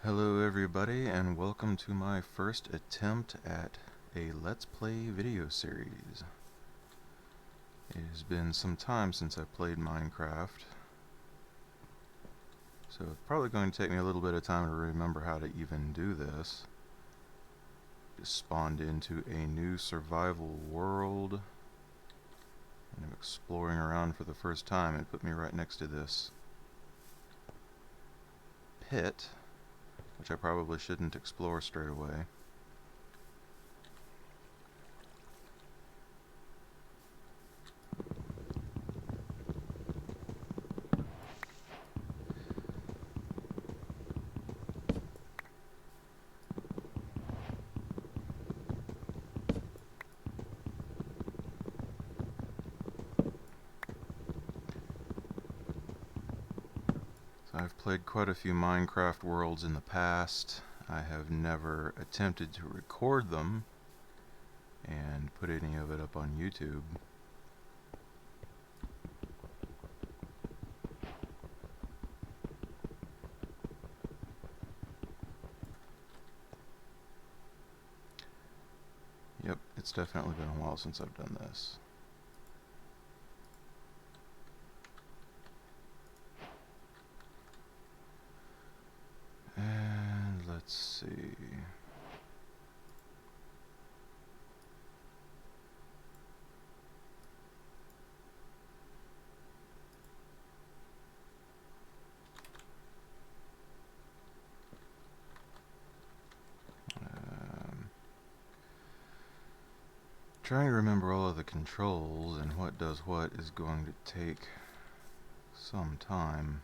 Hello everybody, and welcome to my first attempt at a Let's Play video series. It has been some time since I played Minecraft, so it's probably going to take me a little bit of time to remember how to even do this. Just spawned into a new survival world, and I'm exploring around for the first time. It put me right next to this pit, which I probably shouldn't explore straight away. I've played quite a few Minecraft worlds in the past. I have never attempted to record them and put any of it up on YouTube. Yep, it's definitely been a while since I've done this. And let's see. Trying to remember all of the controls and what does what is going to take some time.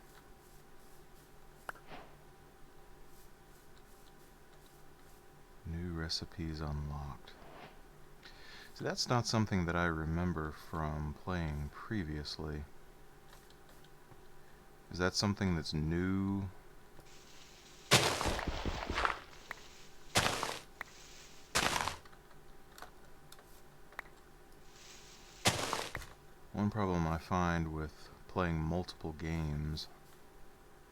New recipes unlocked. So that's not something that I remember from playing previously. Is that something that's new? One problem I find with playing multiple games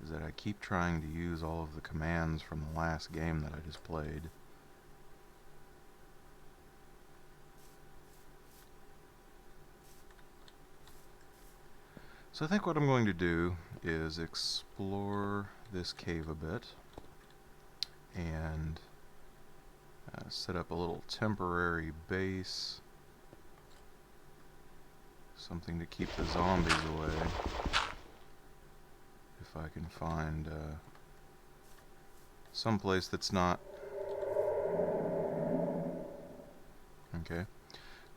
is that I keep trying to use all of the commands from the last game that I just played. So I think what I'm going to do is explore this cave a bit and set up a little temporary base, something to keep the zombies away, if I can find some place that's not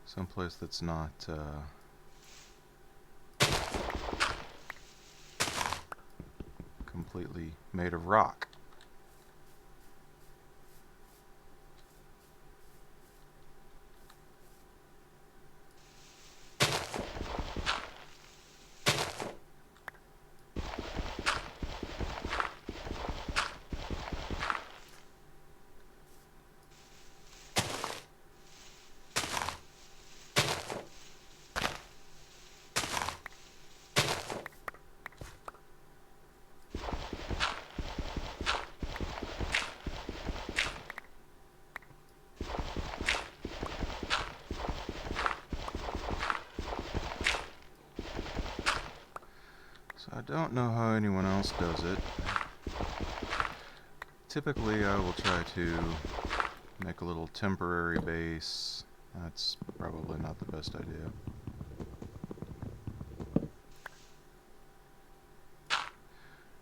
someplace that's not completely made of rock. I don't know how anyone else does it. Typically I will try to make a little temporary base. That's probably not the best idea.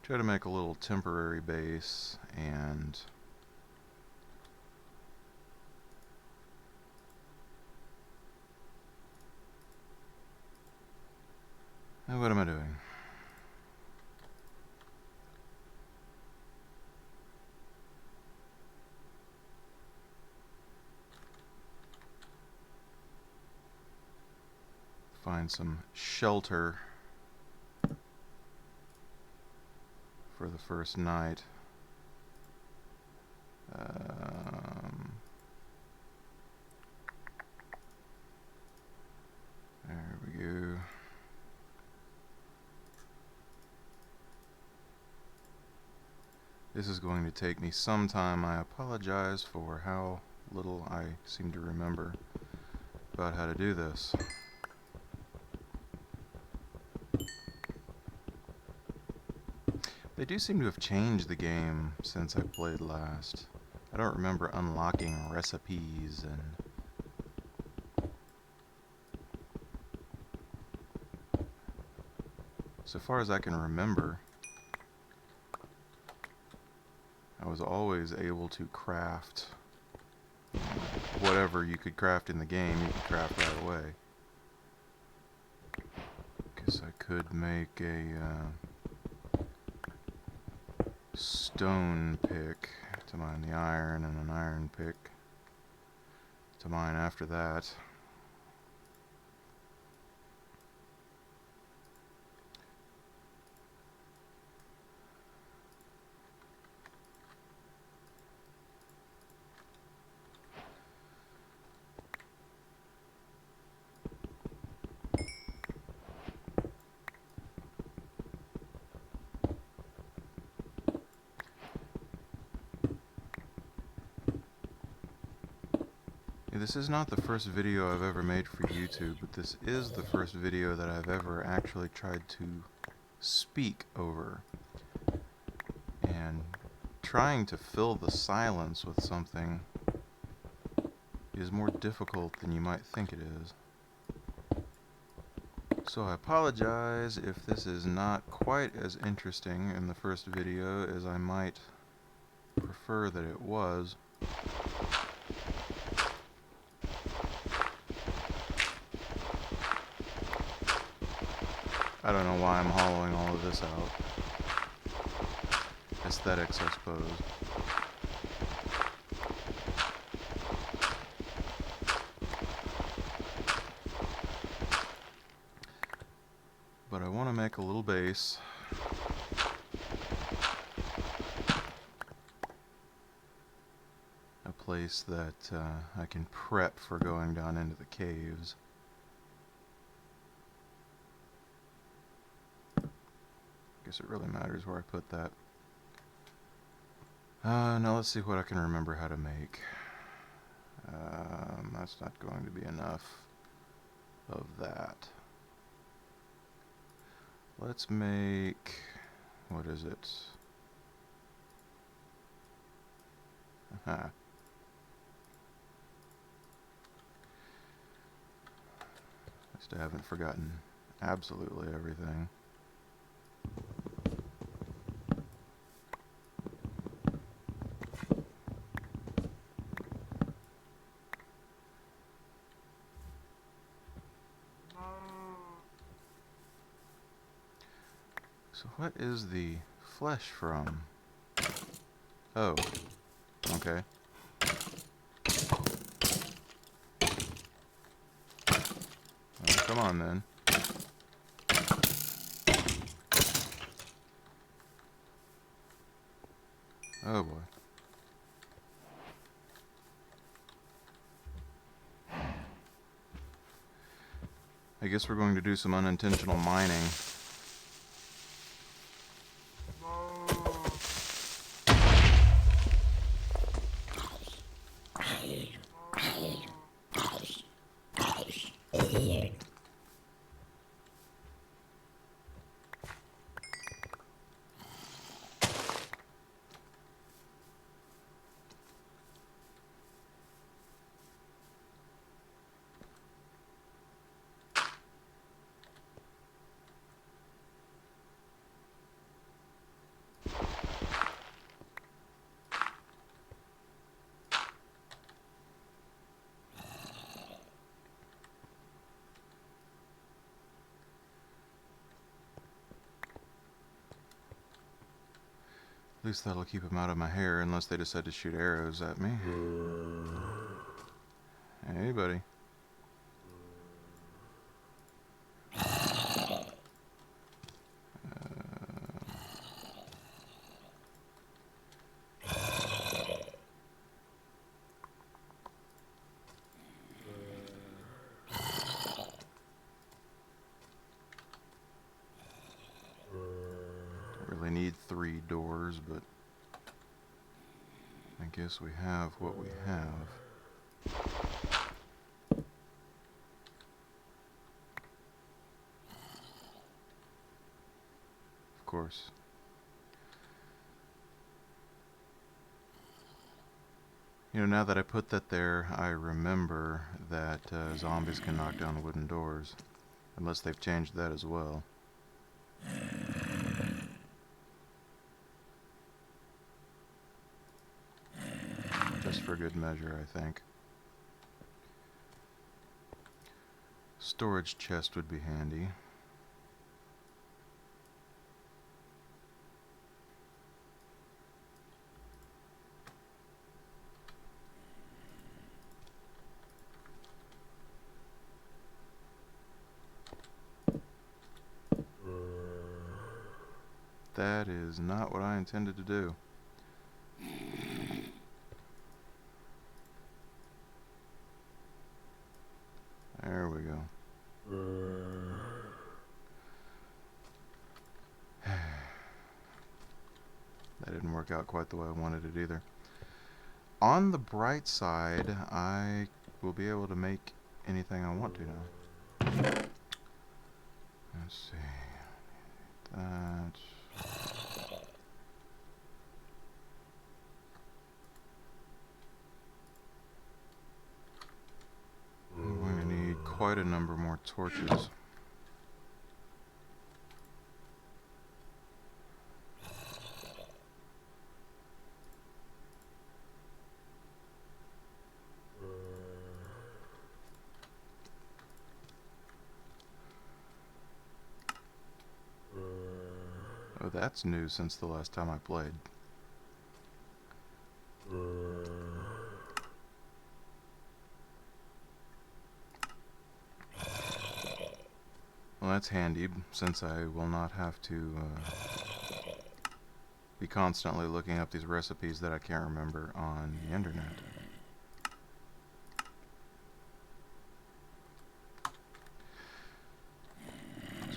Try to make a little temporary base and what am I doing? Find some shelter for the first night. There we go. This is going to take me some time. I apologize for how little I seem to remember about how to do this. They do seem to have changed the game since I played last. I don't remember unlocking recipes and... So far as I can remember, I was always able to craft whatever you could craft in the game, you could craft right away. Guess I could make a stone pick to mine the iron, and an iron pick to mine after that. This is not the first video I've ever made for YouTube, but this is the first video that I've ever actually tried to speak over. And trying to fill the silence with something is more difficult than you might think it is. So I apologize if this is not quite as interesting in the first video as I might prefer that it was. I don't know why I'm hollowing all of this out. Aesthetics, I suppose. But I want to make a little base. A place that I can prep for going down into the caves. Guess it really matters where I put that. Now let's see what I can remember how to make. That's not going to be enough of that. Let's make... what is it? Aha. At least I haven't forgotten absolutely everything. So what is the flesh from? Oh, okay. Well, come on then. Oh boy. I guess we're going to do some unintentional mining. At least that'll keep them out of my hair, unless they decide to shoot arrows at me. Hey, buddy. Really need 3 doors, but I guess we have what we have. Of course. You know, now that I put that there, I remember that zombies can knock down wooden doors. Unless they've changed that as well. Just for good measure, I think. Storage chest would be handy. That is not what I intended to do. There we go. That didn't work out quite the way I wanted it either. On the bright side, I will be able to make anything I want to now. Let's see. That. I'm going to need quite a number more torches. Oh, that's new since the last time I played. Well, that's handy, since I will not have to be constantly looking up these recipes that I can't remember on the internet.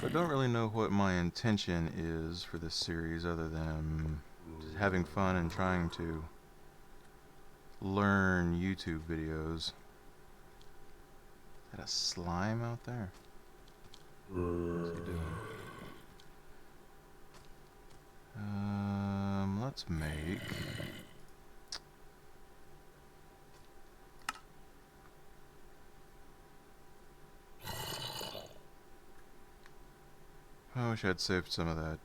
So I don't really know what my intention is for this series other than just having fun and trying to learn YouTube videos. Is that a slime out there? What's he doing? Let's make... I wish I'd saved some of that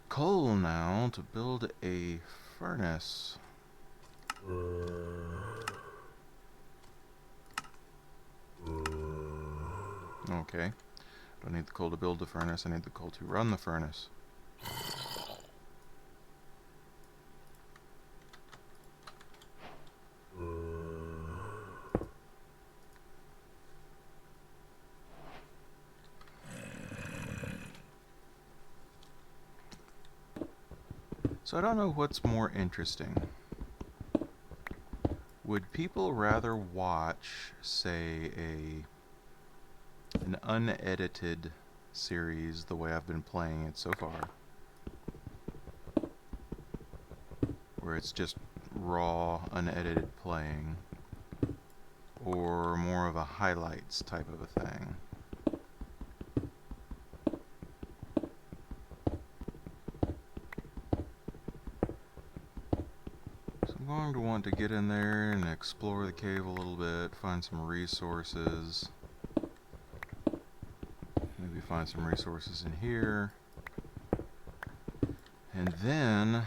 coal now to build a furnace. Okay. Don't need the coal to build the furnace, I need the coal to run the furnace. So I don't know what's more interesting. Would people rather watch, say, an unedited series the way I've been playing it so far, where it's just raw, unedited playing, or more of a highlights type of a thing? I'm going to want to get in there and explore the cave a little bit, find some resources. Maybe find some resources in here. And then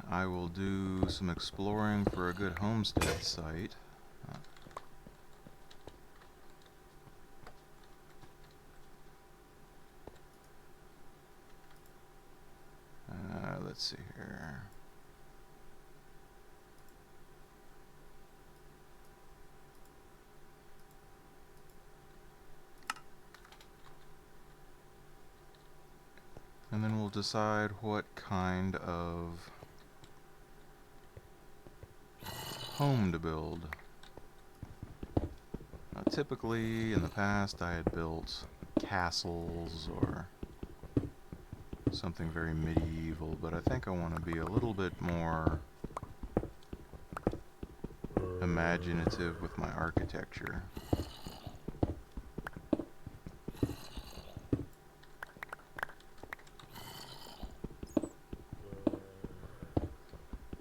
I will do some exploring for a good homestead site. Let's see here. And then we'll decide what kind of home to build. Typically, in the past, I had built castles or something very medieval, but I think I want to be a little bit more imaginative with my architecture.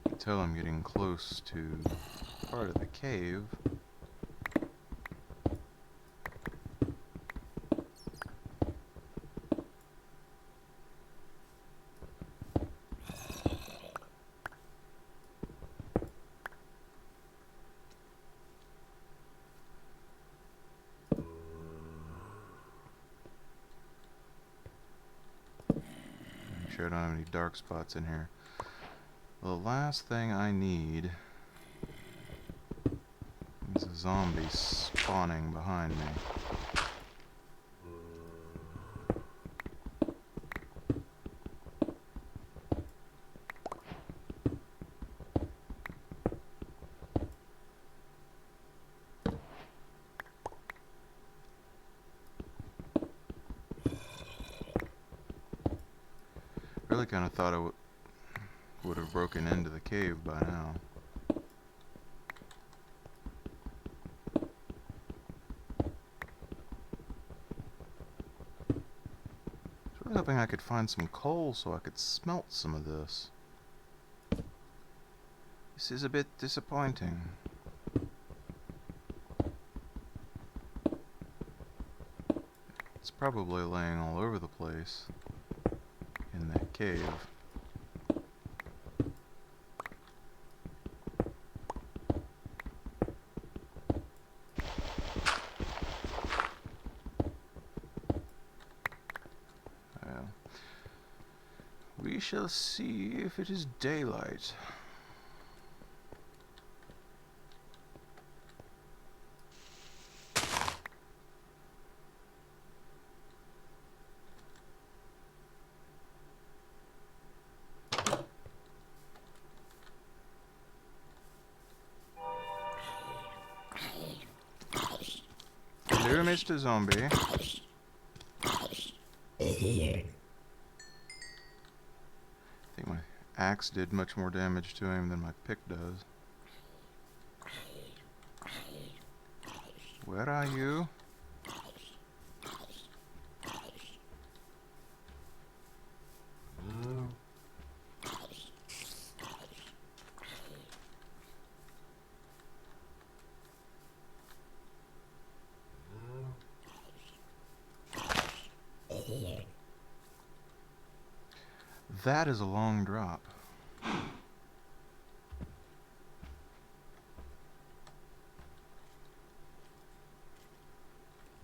Until I'm getting close to part of the cave. Make sure I don't have any dark spots in here. The last thing I need is a zombie spawning behind me. Really kind of thought I would have broken into the cave by now. I was really hoping I could find some coal so I could smelt some of this. This is a bit disappointing. It's probably laying all over the place in that cave. Well, we shall see if it is daylight. Hello, Mr. Zombie. I think my axe did much more damage to him than my pick does. Where are you? That is a long drop.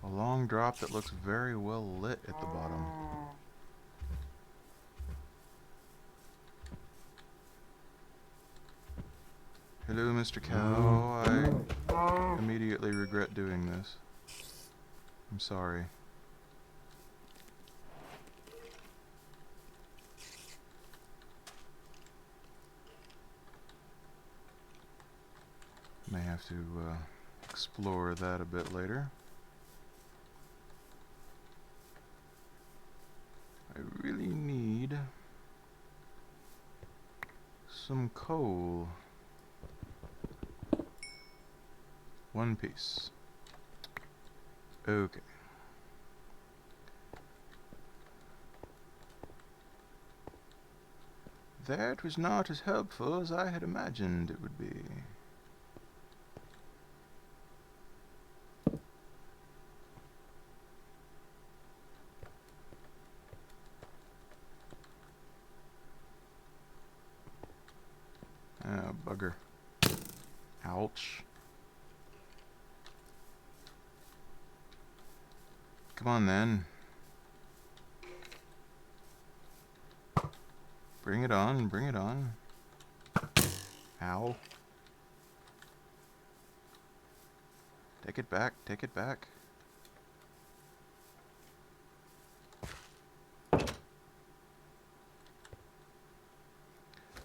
A long drop that looks very well lit at the bottom. Hello, Mr. Cow. I immediately regret doing this. I'm sorry. May have to explore that a bit later. I really need some coal. One piece. Okay. That was not as helpful as I had imagined it would be. Ah, bugger. Ouch. Come on then. Bring it on, bring it on. Ow. Take it back, take it back.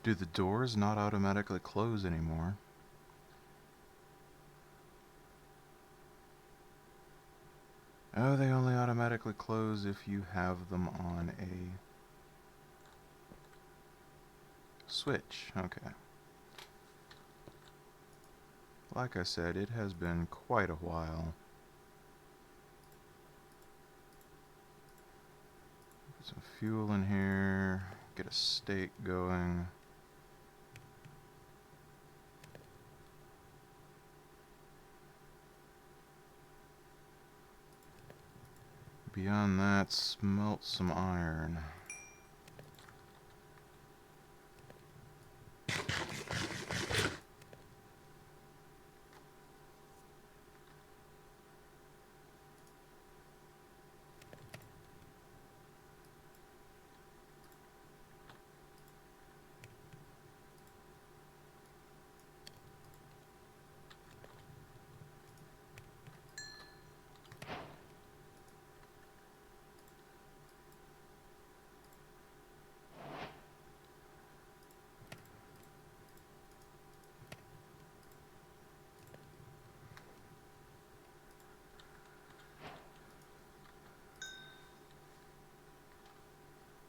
Do the doors not automatically close anymore? Oh, they only automatically close if you have them on a switch. Okay. Like I said, it has been quite a while. Get some fuel in here, get a steak going. Beyond that, smelt some iron.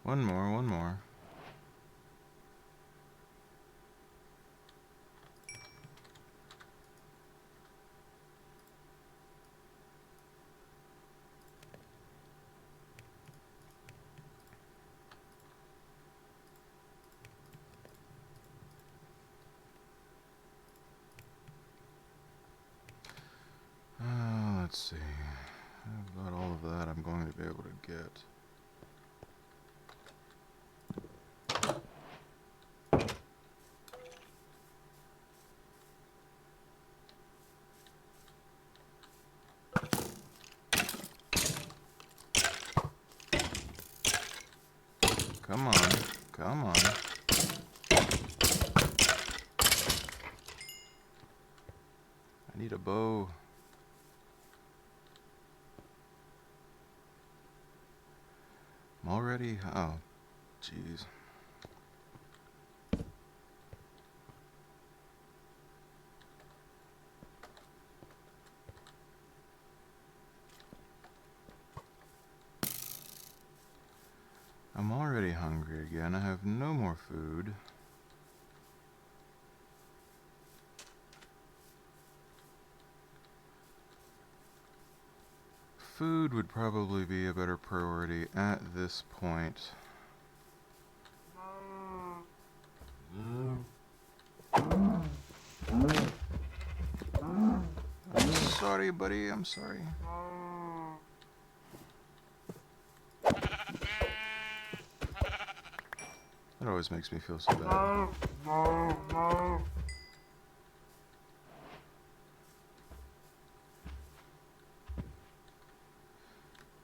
One more, one more. Let's see. About all of that I'm going to be able to get. Come on, come on. I need a bow. I'm already, oh, jeez. I'm already hungry again. I have no more food. Food would probably be a better priority at this point. I'm sorry, buddy. I'm sorry. That always makes me feel so bad.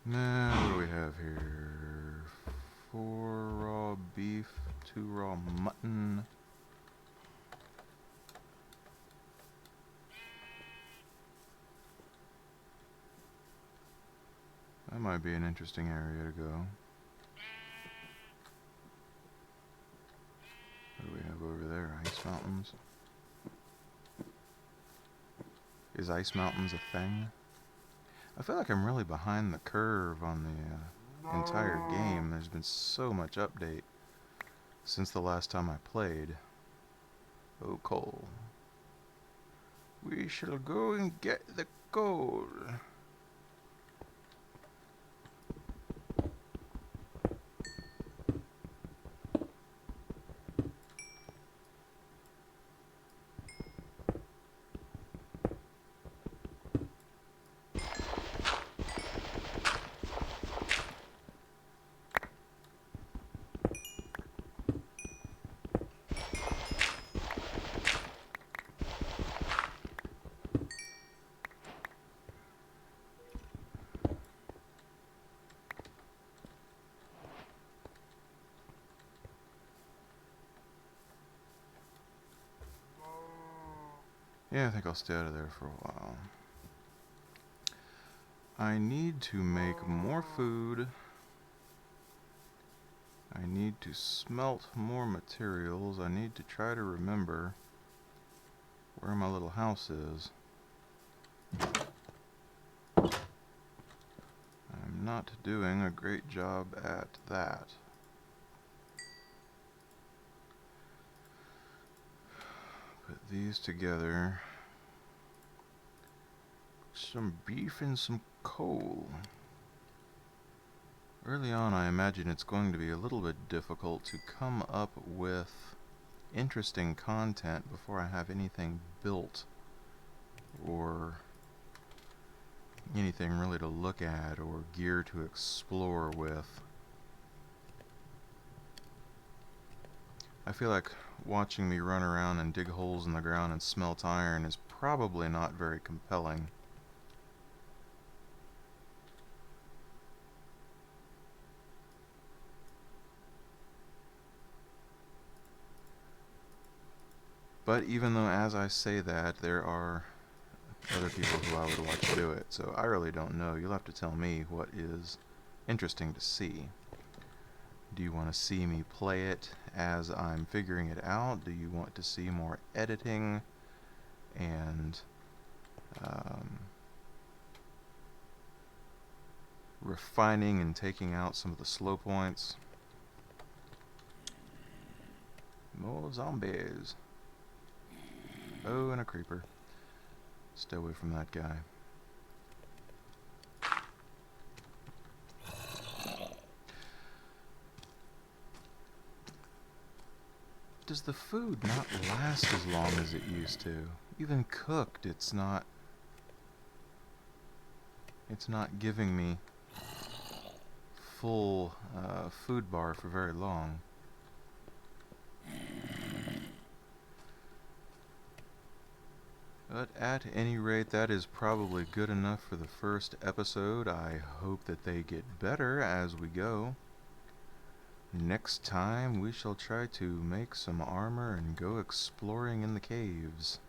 Now, what do we have here? 4 raw beef, 2 raw mutton. That might be an interesting area to go. What do we have over there? Ice mountains. Is ice mountains a thing? I feel like I'm really behind the curve on the entire game. There's been so much update since the last time I played. Oh, coal. We shall go and get the coal. Yeah, I think I'll stay out of there for a while. I need to make more food. I need to smelt more materials. I need to try to remember where my little house is. I'm not doing a great job at that. Put these together. some beef and some coal. Early on, I imagine it's going to be a little bit difficult to come up with interesting content before I have anything built or anything really to look at or gear to explore with. I feel like watching me run around and dig holes in the ground and smelt iron is probably not very compelling. But even though, as I say that, there are other people who I would watch do it, so I really don't know. You'll have to tell me what is interesting to see. Do you want to see me play it as I'm figuring it out? Do you want to see more editing and refining and taking out some of the slow points? More zombies. Oh, and a creeper. Stay away from that guy. Does the food not last as long as it used to? Even cooked, it's not giving me full food bar for very long. But at any rate, that is probably good enough for the first episode. I hope that they get better as we go. Next time, we shall try to make some armor and go exploring in the caves.